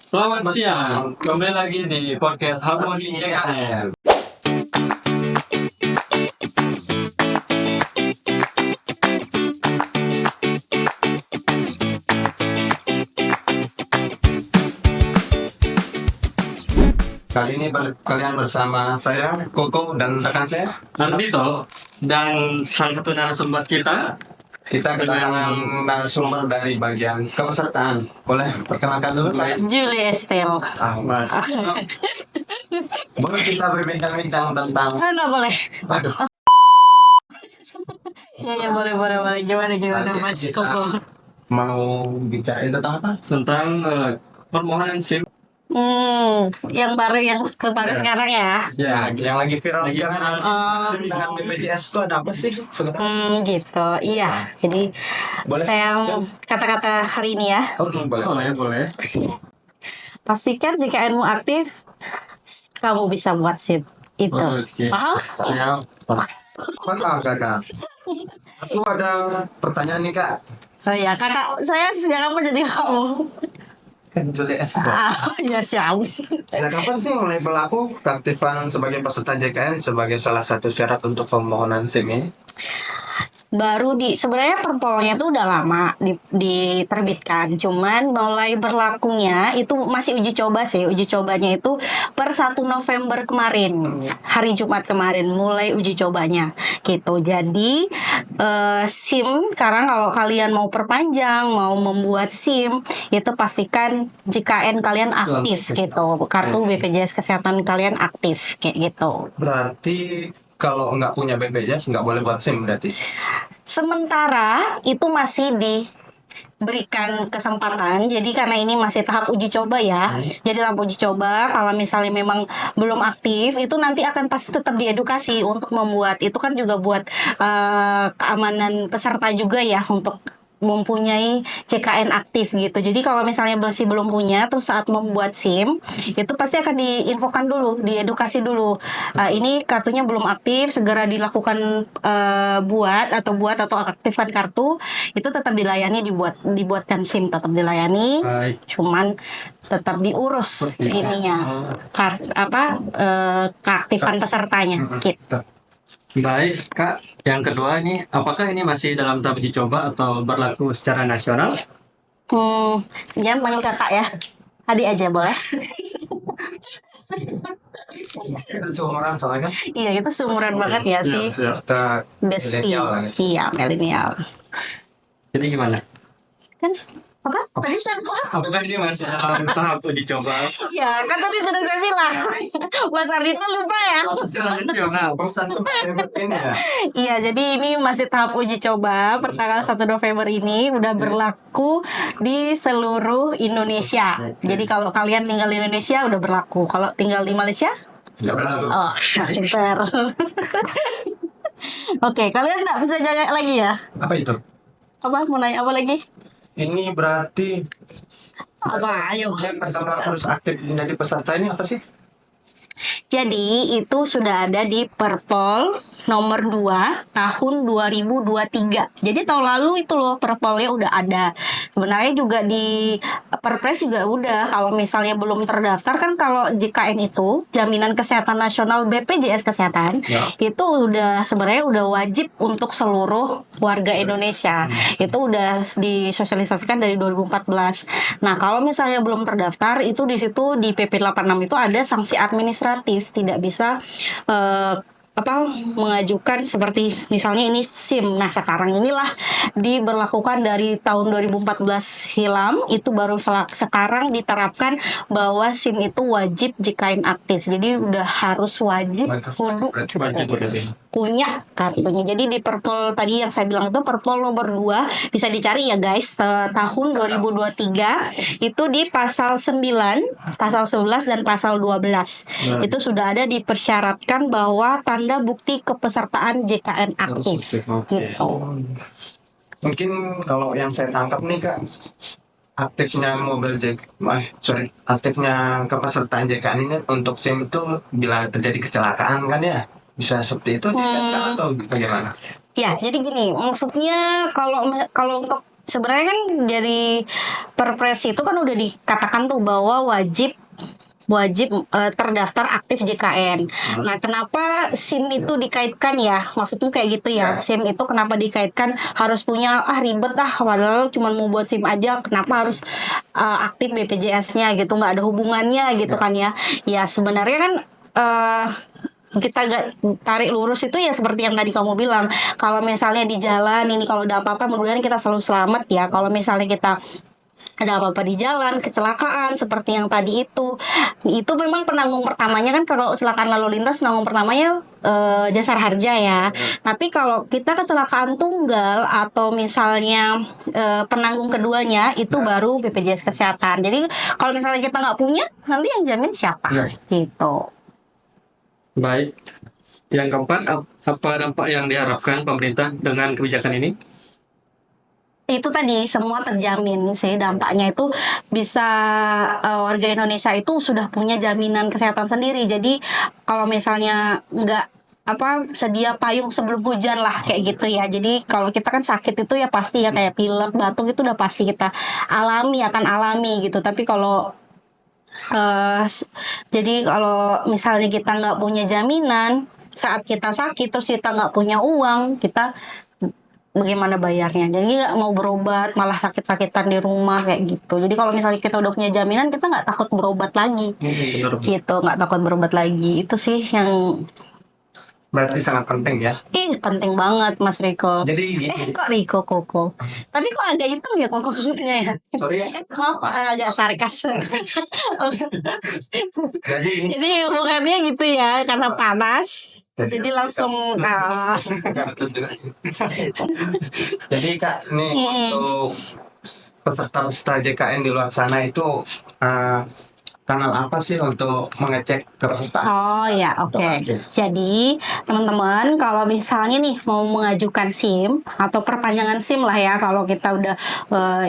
Selamat siang, kembali lagi di podcast Harmoni JKN. Kali ini kalian bersama saya, Koko, dan rekan saya. Ardito dan salah satu narasumber kita. Kita kedatangan narasumber dari bagian kepesertaan. Boleh perkenalkan dulu, Pak? Julie Estelle. Mas. Boleh kita berbincang-bincang tentang... Nggak boleh. Waduh, Ya boleh. Gimana Nanti Mas kita- Koko? mau bicara tentang apa? Tentang permohonan SIM. Yang baru sekarang ya. Ya, yang lagi viral Lagi sekarang. viral. SIM dengan BPJS itu ada apa sih sebenarnya? Gitu. Iya. Jadi Boleh? saya kata-kata hari ini ya. Oke, boleh. Boleh. Pastikan jika NMU aktif, kamu bisa buat SIM. Itu. Oke. Paham? Ya. Kakak. Aku ada pertanyaan nih, Kak. Oh ya, kakak saya sejak kapan jadi kamu? Kan Julie Estelle. Ya siap. Sejak kapan sih mulai berlaku keaktifan sebagai peserta JKN sebagai salah satu syarat untuk permohonan SIM ini? Baru sebenarnya perpolnya tuh udah lama diterbitkan, cuman mulai berlakunya itu masih uji coba sih. Uji cobanya itu per 1 November kemarin, hari Jumat kemarin mulai uji cobanya gitu. Jadi SIM sekarang kalau kalian mau perpanjang, mau membuat SIM, itu pastikan JKN kalian aktif gitu, kartu BPJS Kesehatan kalian aktif kayak gitu. Berarti kalau nggak punya BPJS nggak boleh buat SIM berarti? Sementara itu masih diberikan kesempatan. Jadi karena ini masih tahap uji coba ya. Jadi tahap uji coba, kalau misalnya memang belum aktif, itu nanti akan pasti tetap diedukasi untuk membuat. Itu kan juga buat keamanan peserta juga ya, untuk mempunyai CKN aktif gitu. Jadi kalau misalnya masih belum punya, terus saat membuat SIM itu pasti akan diinfokan dulu, diedukasi dulu. Ini kartunya belum aktif, segera dilakukan buat atau aktifkan kartu. Itu tetap dilayani, dibuatkan SIM tetap dilayani. Baik. Cuman tetap diurus ininya, keaktifan pesertanya gitu. Baik, Kak. Yang kedua nih, apakah ini masih dalam tahap uji coba atau berlaku secara nasional? Jangan panggil kakak ya, adik aja boleh. Itu seumuran soalnya kan Iya, itu seumuran banget ya sih. Siap. kita Bestie. milenial lah. Iya, milenial. Jadi gimana? Kan apa? Tadi saya bilang. Apakah ini masih dalam tahap uji coba? Ya, kan tadi sudah saya bilang. Mas Ardito lupa ya. Secara nasional. Perusahaan tuh ini ya. Iya, jadi ini masih tahap uji coba. Per tanggal 1 November ini udah berlaku di seluruh Indonesia. Jadi kalau kalian tinggal di Indonesia udah berlaku. Kalau tinggal di Malaysia? Nggak berlaku. Oh, pintar. Oke, kalian nggak bisa jaga lagi ya? Apa itu? Apa? Mau nanya apa lagi? Ini berarti Apa? Ayo. yang pertama harus aktif menjadi peserta ini apa sih? Jadi itu sudah ada di Perpol nomor 2 tahun 2023. Jadi tahun lalu itu loh Perpolnya udah ada. Sebenarnya juga di Perpres juga udah. Kalau misalnya belum terdaftar kan, kalau JKN itu Jaminan Kesehatan Nasional BPJS Kesehatan, Ya. itu udah sebenarnya udah wajib untuk seluruh warga Indonesia. Itu udah disosialisasikan dari 2014. Nah, kalau misalnya belum terdaftar, itu di situ di PP 86 itu ada sanksi administratif, tidak bisa mengajukan seperti misalnya ini SIM. Nah, sekarang inilah diberlakukan dari tahun 2014 silam, itu baru sekarang diterapkan bahwa SIM itu wajib JKN aktif. Jadi udah harus wajib kudu Wajib berarti. punya kartunya. Jadi di Perpol tadi yang saya bilang itu Perpol nomor 2, bisa dicari ya guys, tahun 2023 itu di pasal 9, pasal 11 dan pasal 12. Itu sudah ada dipersyaratkan bahwa tanda bukti kepesertaan JKN aktif. Gitu. Mungkin kalau yang saya tangkap nih, Kak, aktifnya aktifnya kepesertaan JKN ini untuk SIM itu bila terjadi kecelakaan kan ya, bisa seperti itu dikatakan atau bagaimana? Ya, jadi gini, maksudnya kalau untuk sebenarnya kan dari Perpres itu kan udah dikatakan tuh bahwa wajib terdaftar aktif JKN. Nah, kenapa SIM itu dikaitkan ya? Maksudnya kayak gitu ya. SIM itu kenapa dikaitkan harus punya ribet padahal cuma mau buat SIM aja, kenapa harus aktif BPJS-nya gitu, nggak ada hubungannya gitu kan ya. Ya sebenarnya kan kita gak tarik lurus itu ya seperti yang tadi kamu bilang, kalau misalnya di jalan ini kalau ada apa-apa mudah-mudahan kita selalu selamat ya. Kalau misalnya kita ada apa-apa di jalan, kecelakaan seperti yang tadi itu memang penanggung pertamanya kan, kalau kecelakaan lalu lintas penanggung pertamanya jasar harja ya. Tapi kalau kita kecelakaan tunggal atau misalnya penanggung keduanya itu baru BPJS Kesehatan. Jadi kalau misalnya kita nggak punya, nanti yang jamin siapa? Gitu. Baik. Yang keempat, apa dampak yang diharapkan pemerintah dengan kebijakan ini? Itu tadi semua terjamin sih dampaknya, itu bisa warga Indonesia itu sudah punya jaminan kesehatan sendiri. Jadi kalau misalnya nggak sedia payung sebelum hujan lah kayak gitu ya. Jadi kalau kita kan sakit itu ya pasti ya, kayak pilek, batuk itu udah pasti kita akan alami gitu. Tapi kalau jadi kalau misalnya kita nggak punya jaminan saat kita sakit, terus kita nggak punya uang, kita bagaimana bayarnya? Jadi nggak mau berobat, malah sakit-sakitan di rumah kayak gitu. Jadi kalau misalnya kita udah punya jaminan, kita nggak takut berobat lagi, gitu, nggak takut berobat lagi. Itu sih yang Berarti sangat penting ya. penting banget, Mas Riko. Jadi gini. Kok Riko Koko? Tapi kok agak hitam ya Koko-kokonya ya? Sorry ya. Maaf, agak sarkas. Jadi Jadi hubungannya gitu ya, karena panas. Jadi langsung Jadi Kak, nih untuk peserta JKN di luar sana itu kanal apa sih untuk mengecek kepesertaan? Oh ya, oke. Jadi teman-teman kalau misalnya nih mau mengajukan SIM atau perpanjangan SIM lah ya, kalau kita udah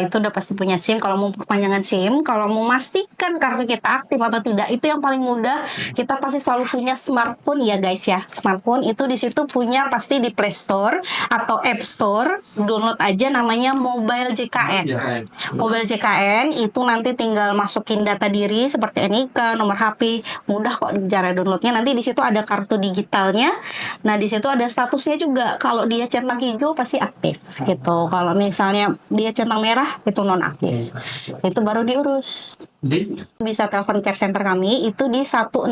itu udah pasti punya SIM. Kalau mau perpanjangan SIM, kalau mau memastikan kartu kita aktif atau tidak, itu yang paling mudah, kita pasti selalu punya smartphone ya guys ya. Smartphone itu di situ punya pasti di Play Store atau App Store, download aja namanya Mobile JKN. Mobile JKN itu nanti tinggal masukin data diri seperti NIK, nomor HP, mudah kok cara downloadnya. Nanti di situ ada kartu digitalnya. Nah di situ ada statusnya juga. Kalau dia centang hijau pasti aktif gitu. Kalau misalnya dia centang merah itu non aktif. Itu baru diurus. Bisa telepon care center kami itu di 165.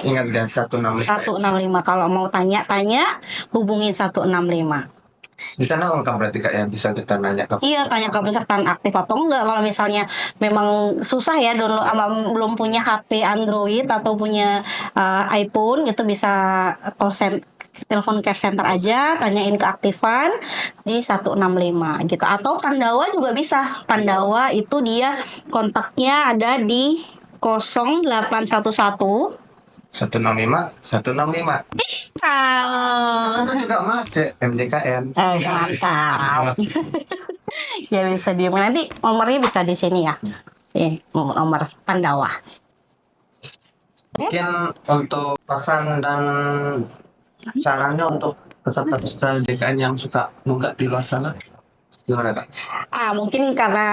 Ingat ya 165. 165. Kalau mau tanya-tanya hubungin 165. Di sana lengkap berarti Kak ya, bisa kita nanya ke. Iya, tanya ke pesertaan aktif atau enggak. Kalau misalnya memang susah ya download, belum punya HP Android atau punya iPhone gitu, bisa telepon care center aja, tanyain keaktifan di 165 gitu. Atau Pandawa juga bisa. Pandawa itu dia kontaknya ada di 0811 165. Itu juga masuk MJKN. Mantap. Ya bisa diem, nanti nomornya bisa di sini ya. Nomor Pandawa. Mungkin untuk pesan dan sarannya untuk peserta-peserta JKN yang suka nunggak di luar sana, gimana Kak? Mungkin karena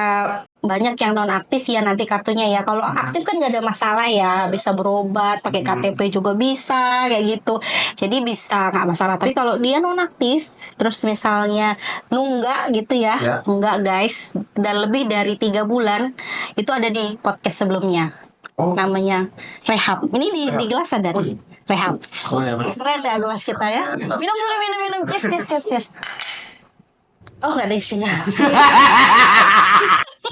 banyak yang non aktif ya nanti kartunya ya. Kalau aktif kan nggak ada masalah ya, bisa berobat pakai KTP juga bisa kayak gitu. Jadi bisa nggak masalah. Tapi kalau dia non aktif, terus misalnya nunggak gitu ya, nunggak guys, dan lebih dari 3 bulan, itu ada di podcast sebelumnya. Namanya Rehab. Ini di gelas ada nih. Rehab. Keren ya gelas kita ya. Minum dulu, minum. Cheers. Oh nggak ada isinya.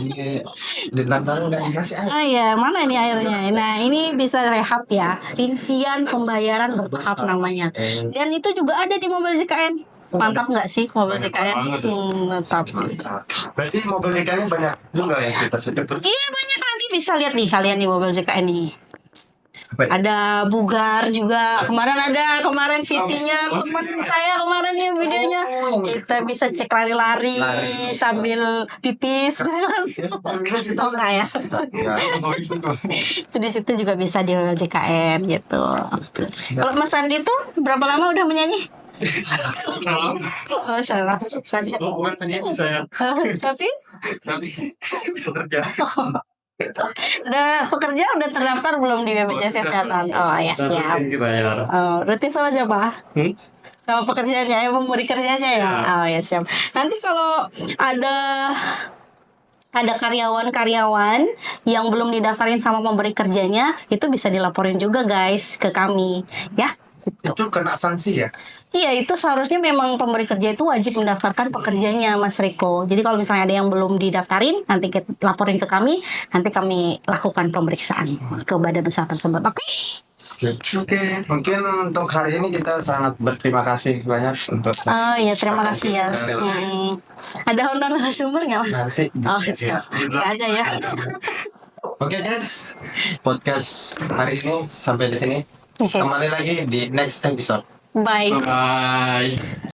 Ini di lantaran nggak dikasih air. Ya, mana ini airnya? Nah, ini bisa Rehab ya. Rincian pembayaran bertahap namanya. Dan itu juga ada di Mobile JKN. Mantap nggak sih Mobile JKN? Mantap. Berarti mobil JKN banyak juga yang fitur-fitur. Iya banyak, nanti bisa lihat nih kalian di Mobile JKN ini. Ada bugar juga. Kemarin VT-nya teman saya kemarin ya videonya. Kita bisa cek lari-lari sambil pipis. Tahu nggak ya? Di situ juga bisa di JKN gitu. Kalau Mas Andi tuh berapa lama udah menyanyi? Kalau Oh, salah. Tadi. bukan tadi saya Tapi tapi bekerja. pekerja udah terdaftar belum di BPJS Kesehatan? Oh ya siap. Rutin dibayar. Oh, rutin sama siapa? Hmm? Sama pekerjaannya, pemberi kerjanya ya. Ya. Oh ya siap. Nanti kalau ada karyawan-karyawan yang belum didaftarin sama pemberi kerjanya, itu bisa dilaporin juga guys ke kami, ya. Itu kena sanksi ya? Iya, itu seharusnya memang pemberi kerja itu wajib mendaftarkan pekerjanya, Mas Riko. Jadi kalau misalnya ada yang belum didaftarin, nanti kita laporin ke kami, nanti kami lakukan pemeriksaan ke badan usaha tersebut. Oke? Oke. Mungkin untuk hari ini kita sangat berterima kasih banyak untuk Oh iya, terima kasih ya. Ada honor narasumber nggak, Mas? nanti. Oh, siap. Nggak ada ya. Oke guys, podcast hari ini sampai di sini. Oke. Kembali lagi di next episode. Bye. Bye.